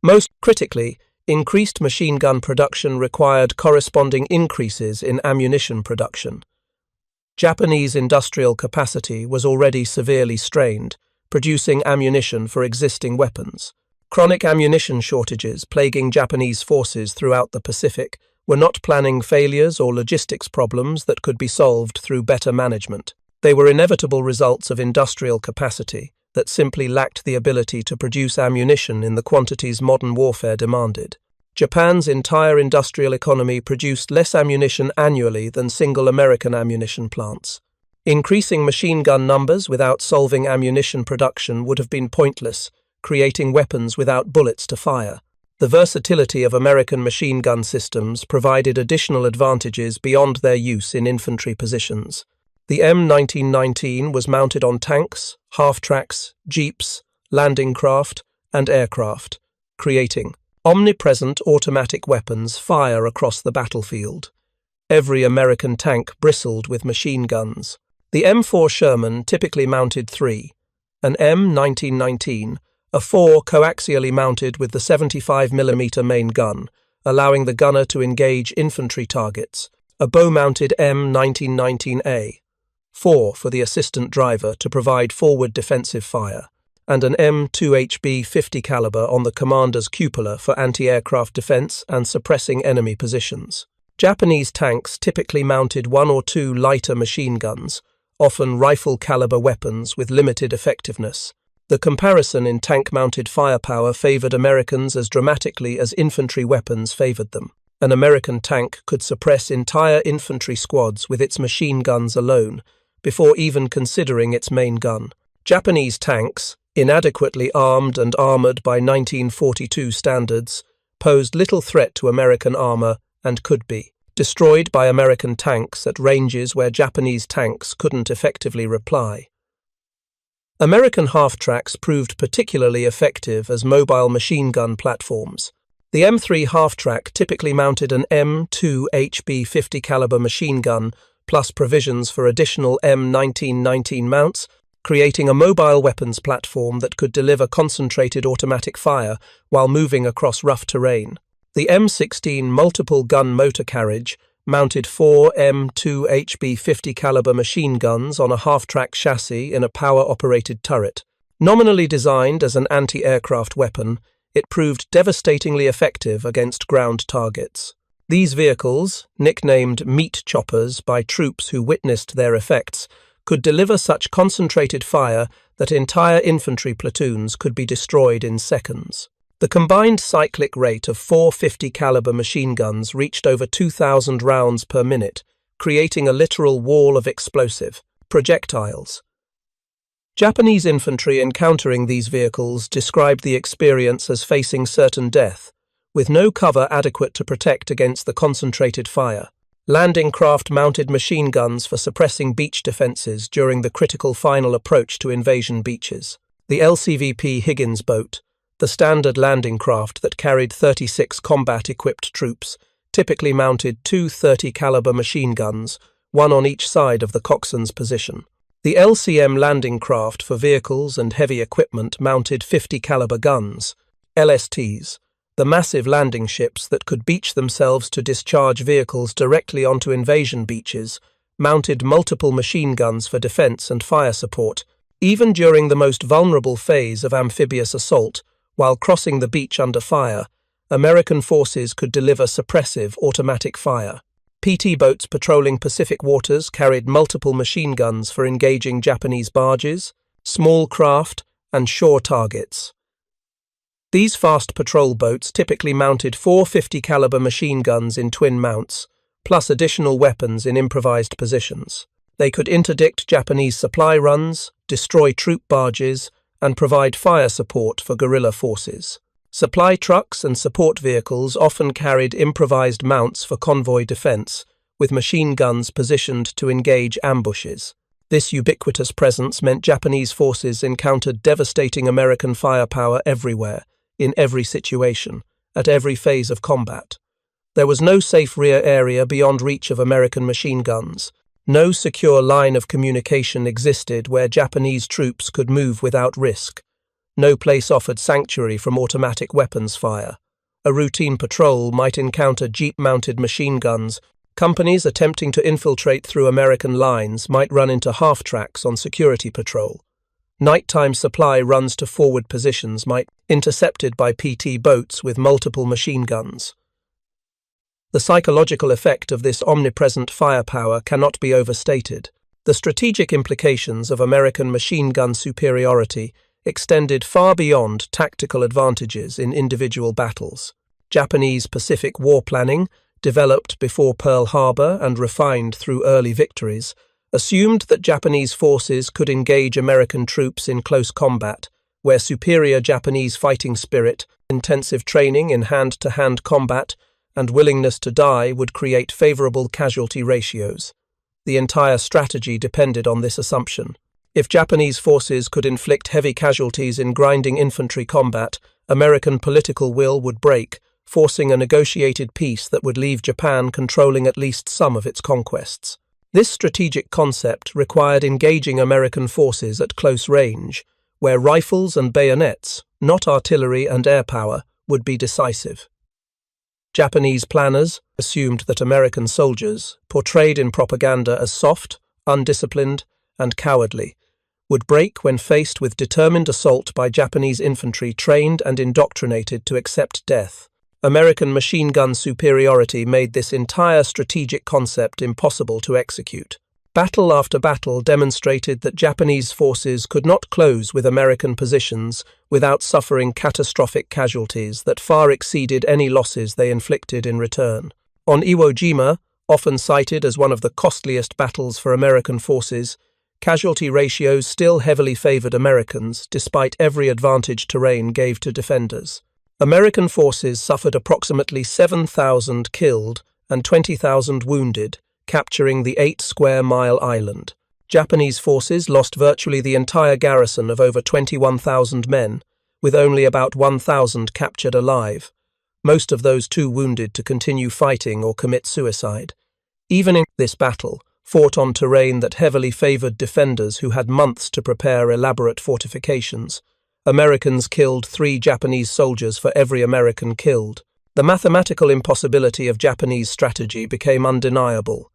Most critically, increased machine gun production required corresponding increases in ammunition production. Japanese industrial capacity was already severely strained, producing ammunition for existing weapons. Chronic ammunition shortages plaguing Japanese forces throughout the Pacific were not planning failures or logistics problems that could be solved through better management. They were inevitable results of industrial capacity that simply lacked the ability to produce ammunition in the quantities modern warfare demanded. Japan's entire industrial economy produced less ammunition annually than single American ammunition plants. Increasing machine gun numbers without solving ammunition production would have been pointless, creating weapons without bullets to fire. The versatility of American machine gun systems provided additional advantages beyond their use in infantry positions. The M1919 was mounted on tanks, half-tracks, jeeps, landing craft, and aircraft, creating omnipresent automatic weapons fire across the battlefield. Every American tank bristled with machine guns. The M4 Sherman typically mounted 3, an M1919, a 4 coaxially mounted with the 75mm main gun, allowing the gunner to engage infantry targets, a bow-mounted M1919A, 4 for the assistant driver to provide forward defensive fire, and an M2HB 50 caliber on the commander's cupola for anti-aircraft defense and suppressing enemy positions. Japanese tanks typically mounted 1 or 2 lighter machine guns, often rifle-caliber weapons with limited effectiveness. The comparison in tank-mounted firepower favored Americans as dramatically as infantry weapons favored them. An American tank could suppress entire infantry squads with its machine guns alone, before even considering its main gun. Japanese tanks, inadequately armed and armored by 1942 standards, posed little threat to American armor and could be destroyed by American tanks at ranges where Japanese tanks couldn't effectively reply. American half-tracks proved particularly effective as mobile machine gun platforms. The M3 half-track typically mounted an M2 HB 50 caliber machine gun plus provisions for additional M1919 mounts, creating a mobile weapons platform that could deliver concentrated automatic fire while moving across rough terrain. The M16 multiple gun motor carriage mounted 4 M2 HB 50 caliber machine guns on a half-track chassis in a power-operated turret. Nominally designed as an anti-aircraft weapon, it proved devastatingly effective against ground targets. These vehicles, nicknamed meat choppers by troops who witnessed their effects, could deliver such concentrated fire that entire infantry platoons could be destroyed in seconds. The combined cyclic rate of 4 50 caliber machine guns reached over 2,000 rounds per minute, creating a literal wall of explosive projectiles. Japanese infantry encountering these vehicles described the experience as facing certain death, with no cover adequate to protect against the concentrated fire. Landing craft mounted machine guns for suppressing beach defences during the critical final approach to invasion beaches. The LCVP Higgins boat, the standard landing craft that carried 36 combat-equipped troops, typically mounted two 30-caliber machine guns, one on each side of the coxswain's position. The LCM landing craft for vehicles and heavy equipment mounted 50-caliber guns, LSTs, the massive landing ships that could beach themselves to discharge vehicles directly onto invasion beaches, mounted multiple machine guns for defense and fire support, even during the most vulnerable phase of amphibious assault. While crossing the beach under fire, American forces could deliver suppressive automatic fire. PT boats patrolling Pacific waters carried multiple machine guns for engaging Japanese barges, small craft, and shore targets. These fast patrol boats typically mounted four 50-caliber machine guns in twin mounts, plus additional weapons in improvised positions. They could interdict Japanese supply runs, destroy troop barges, and provide fire support for guerrilla forces. Supply trucks and support vehicles often carried improvised mounts for convoy defense, with machine guns positioned to engage ambushes. This ubiquitous presence meant Japanese forces encountered devastating American firepower everywhere, in every situation, at every phase of combat. There was no safe rear area beyond reach of American machine guns. No secure line of communication existed where Japanese troops could move without risk. No place offered sanctuary from automatic weapons fire. A routine patrol might encounter jeep-mounted machine guns. Companies attempting to infiltrate through American lines might run into half-tracks on security patrol. Nighttime supply runs to forward positions might be intercepted by PT boats with multiple machine guns. The psychological effect of this omnipresent firepower cannot be overstated. The strategic implications of American machine gun superiority extended far beyond tactical advantages in individual battles. Japanese Pacific war planning, developed before Pearl Harbor and refined through early victories, assumed that Japanese forces could engage American troops in close combat, where superior Japanese fighting spirit, intensive training in hand-to-hand combat, and willingness to die would create favorable casualty ratios. The entire strategy depended on this assumption. If Japanese forces could inflict heavy casualties in grinding infantry combat, American political will would break, forcing a negotiated peace that would leave Japan controlling at least some of its conquests. This strategic concept required engaging American forces at close range, where rifles and bayonets, not artillery and air power, would be decisive. Japanese planners assumed that American soldiers, portrayed in propaganda as soft, undisciplined, and cowardly, would break when faced with determined assault by Japanese infantry trained and indoctrinated to accept death. American machine gun superiority made this entire strategic concept impossible to execute. Battle after battle demonstrated that Japanese forces could not close with American positions without suffering catastrophic casualties that far exceeded any losses they inflicted in return. On Iwo Jima, often cited as one of the costliest battles for American forces, casualty ratios still heavily favored Americans despite every advantage terrain gave to defenders. American forces suffered approximately 7,000 killed and 20,000 wounded, capturing the 8-square-mile island. Japanese forces lost virtually the entire garrison of over 21,000 men, with only about 1,000 captured alive, most of those too wounded to continue fighting or commit suicide. Even in this battle, fought on terrain that heavily favored defenders who had months to prepare elaborate fortifications, Americans killed 3 Japanese soldiers for every American killed. The mathematical impossibility of Japanese strategy became undeniable.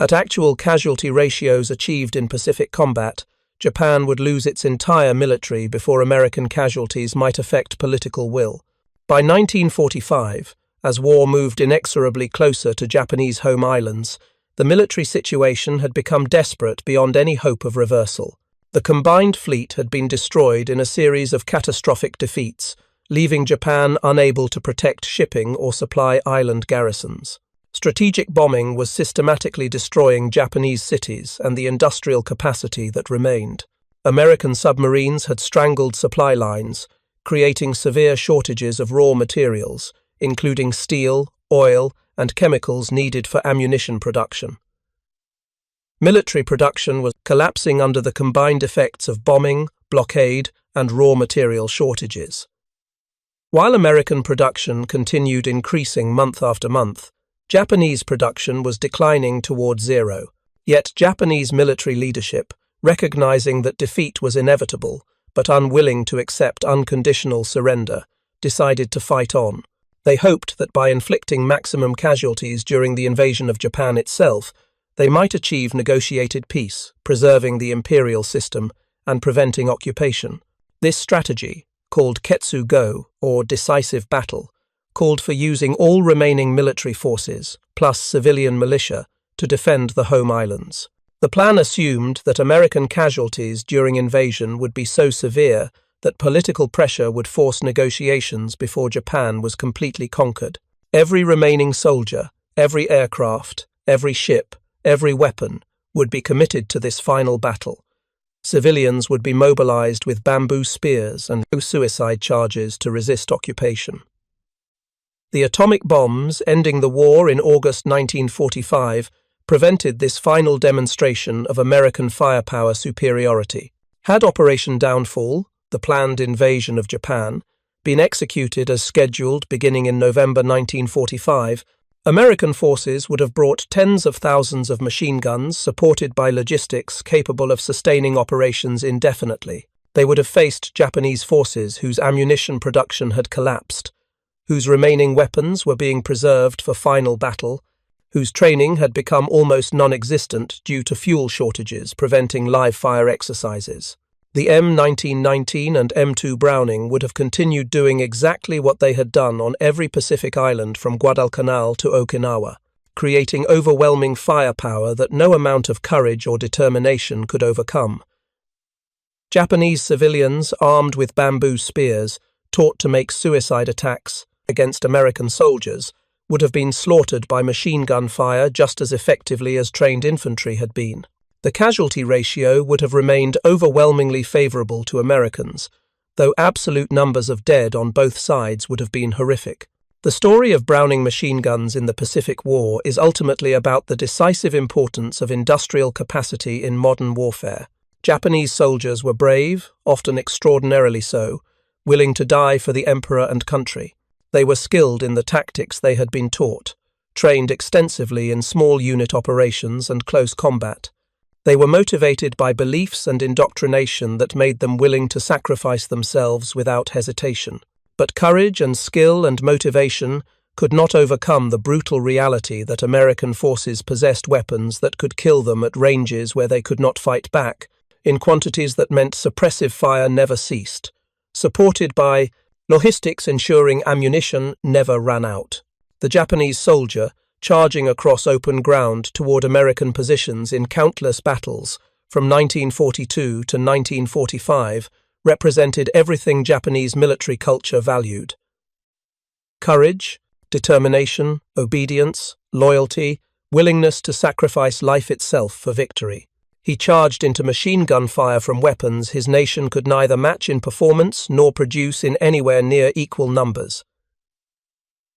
At actual casualty ratios achieved in Pacific combat, Japan would lose its entire military before American casualties might affect political will. By 1945, as war moved inexorably closer to Japanese home islands, the military situation had become desperate beyond any hope of reversal. The combined fleet had been destroyed in a series of catastrophic defeats, leaving Japan unable to protect shipping or supply island garrisons. Strategic bombing was systematically destroying Japanese cities and the industrial capacity that remained. American submarines had strangled supply lines, creating severe shortages of raw materials, including steel, oil, and chemicals needed for ammunition production. Military production was collapsing under the combined effects of bombing, blockade, and raw material shortages. While American production continued increasing month after month, Japanese production was declining towards zero. Yet Japanese military leadership, recognizing that defeat was inevitable, but unwilling to accept unconditional surrender, decided to fight on. They hoped that by inflicting maximum casualties during the invasion of Japan itself, they might achieve negotiated peace, preserving the imperial system and preventing occupation. This strategy, called Ketsu-go, or decisive battle, called for using all remaining military forces, plus civilian militia, to defend the home islands. The plan assumed that American casualties during invasion would be so severe that political pressure would force negotiations before Japan was completely conquered. Every remaining soldier, every aircraft, every ship, every weapon would be committed to this final battle. Civilians would be mobilized with bamboo spears and suicide charges to resist occupation. The atomic bombs ending the war in August 1945 prevented this final demonstration of American firepower superiority. Had Operation Downfall, the planned invasion of Japan, been executed as scheduled beginning in November 1945, American forces would have brought tens of thousands of machine guns supported by logistics capable of sustaining operations indefinitely. They would have faced Japanese forces whose ammunition production had collapsed, whose remaining weapons were being preserved for final battle, whose training had become almost non-existent due to fuel shortages preventing live-fire exercises. The M1919 and M2 Browning would have continued doing exactly what they had done on every Pacific island from Guadalcanal to Okinawa, creating overwhelming firepower that no amount of courage or determination could overcome. Japanese civilians armed with bamboo spears, taught to make suicide attacks against American soldiers, would have been slaughtered by machine gun fire just as effectively as trained infantry had been. The casualty ratio would have remained overwhelmingly favorable to Americans, though absolute numbers of dead on both sides would have been horrific. The story of Browning machine guns in the Pacific War is ultimately about the decisive importance of industrial capacity in modern warfare. Japanese soldiers were brave, often extraordinarily so, willing to die for the emperor and country. They were skilled in the tactics they had been taught, trained extensively in small unit operations and close combat. They were motivated by beliefs and indoctrination that made them willing to sacrifice themselves without hesitation. But courage and skill and motivation could not overcome the brutal reality that American forces possessed weapons that could kill them at ranges where they could not fight back, in quantities that meant suppressive fire never ceased, supported by logistics ensuring ammunition never ran out. The Japanese soldier, charging across open ground toward American positions in countless battles from 1942 to 1945, represented everything Japanese military culture valued. Courage, determination, obedience, loyalty, willingness to sacrifice life itself for victory. He charged into machine gun fire from weapons his nation could neither match in performance nor produce in anywhere near equal numbers.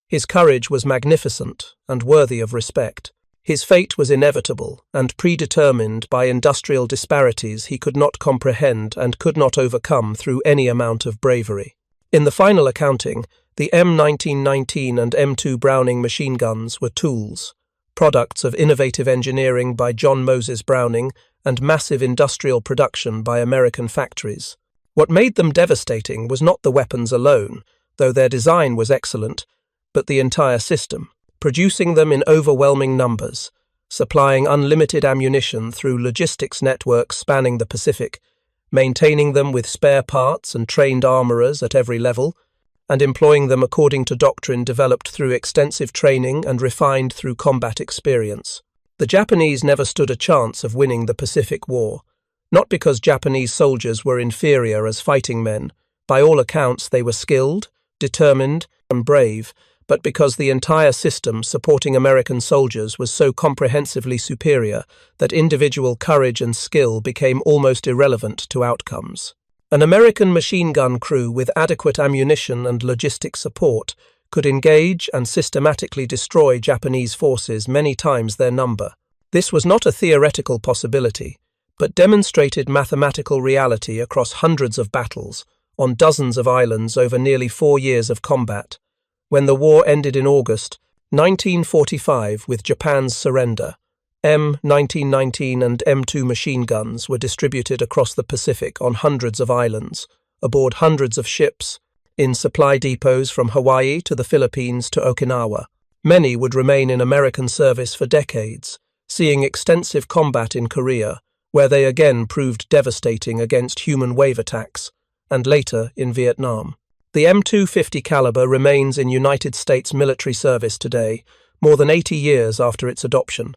His courage was magnificent and worthy of respect. His fate was inevitable and predetermined by industrial disparities he could not comprehend and could not overcome through any amount of bravery. In the final accounting, the M1919 and M2 Browning machine guns were tools, products of innovative engineering by John Moses Browning and massive industrial production by American factories. What made them devastating was not the weapons alone, though their design was excellent, but the entire system, producing them in overwhelming numbers, supplying unlimited ammunition through logistics networks spanning the Pacific, maintaining them with spare parts and trained armorers at every level, and employing them according to doctrine developed through extensive training and refined through combat experience. The Japanese never stood a chance of winning the Pacific War, not because Japanese soldiers were inferior as fighting men. By all accounts, they were skilled, determined, and brave, but because the entire system supporting American soldiers was so comprehensively superior that individual courage and skill became almost irrelevant to outcomes. An American machine gun crew with adequate ammunition and logistic support could engage and systematically destroy Japanese forces many times their number. This was not a theoretical possibility, but demonstrated mathematical reality across hundreds of battles, on dozens of islands over nearly 4 years of combat. When the war ended in August 1945 with Japan's surrender, M1919 and M2 machine guns were distributed across the Pacific on hundreds of islands, aboard hundreds of ships, in supply depots from Hawaii to the Philippines to Okinawa. Many would remain in American service for decades, seeing extensive combat in Korea, where they again proved devastating against human wave attacks, and later in Vietnam. The M250 caliber remains in United States military service today, more than 80 years after its adoption,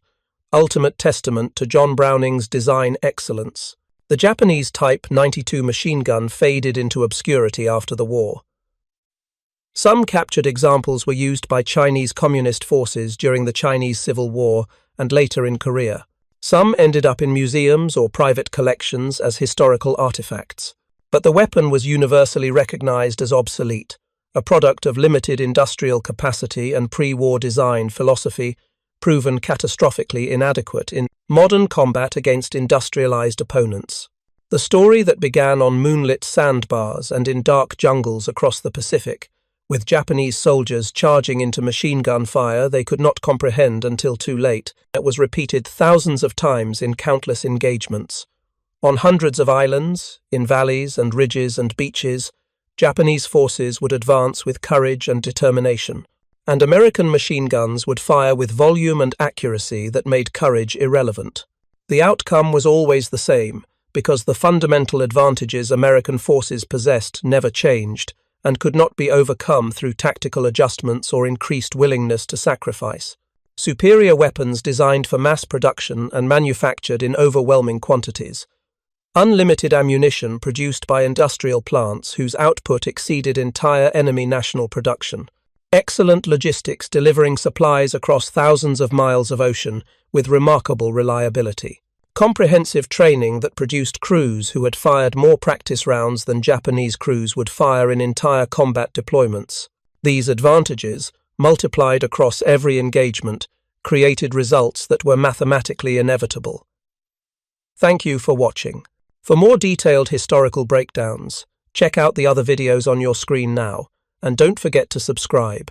ultimate testament to John Browning's design excellence. The Japanese Type 92 machine gun faded into obscurity after the war. Some captured examples were used by Chinese communist forces during the Chinese Civil War and later in Korea. Some ended up in museums or private collections as historical artifacts. But the weapon was universally recognized as obsolete, a product of limited industrial capacity and pre-war design philosophy, proven catastrophically inadequate in modern combat against industrialized opponents. The story that began on moonlit sandbars and in dark jungles across the Pacific, with Japanese soldiers charging into machine gun fire they could not comprehend until too late, it was repeated thousands of times in countless engagements. On hundreds of islands, in valleys and ridges and beaches, Japanese forces would advance with courage and determination, and American machine guns would fire with volume and accuracy that made courage irrelevant. The outcome was always the same, because the fundamental advantages American forces possessed never changed and could not be overcome through tactical adjustments or increased willingness to sacrifice. Superior weapons designed for mass production and manufactured in overwhelming quantities. Unlimited ammunition produced by industrial plants whose output exceeded entire enemy national production. Excellent logistics delivering supplies across thousands of miles of ocean with remarkable reliability. Comprehensive training that produced crews who had fired more practice rounds than Japanese crews would fire in entire combat deployments. These advantages, multiplied across every engagement, created results that were mathematically inevitable. Thank you for watching. For more detailed historical breakdowns, check out the other videos on your screen now, and don't forget to subscribe.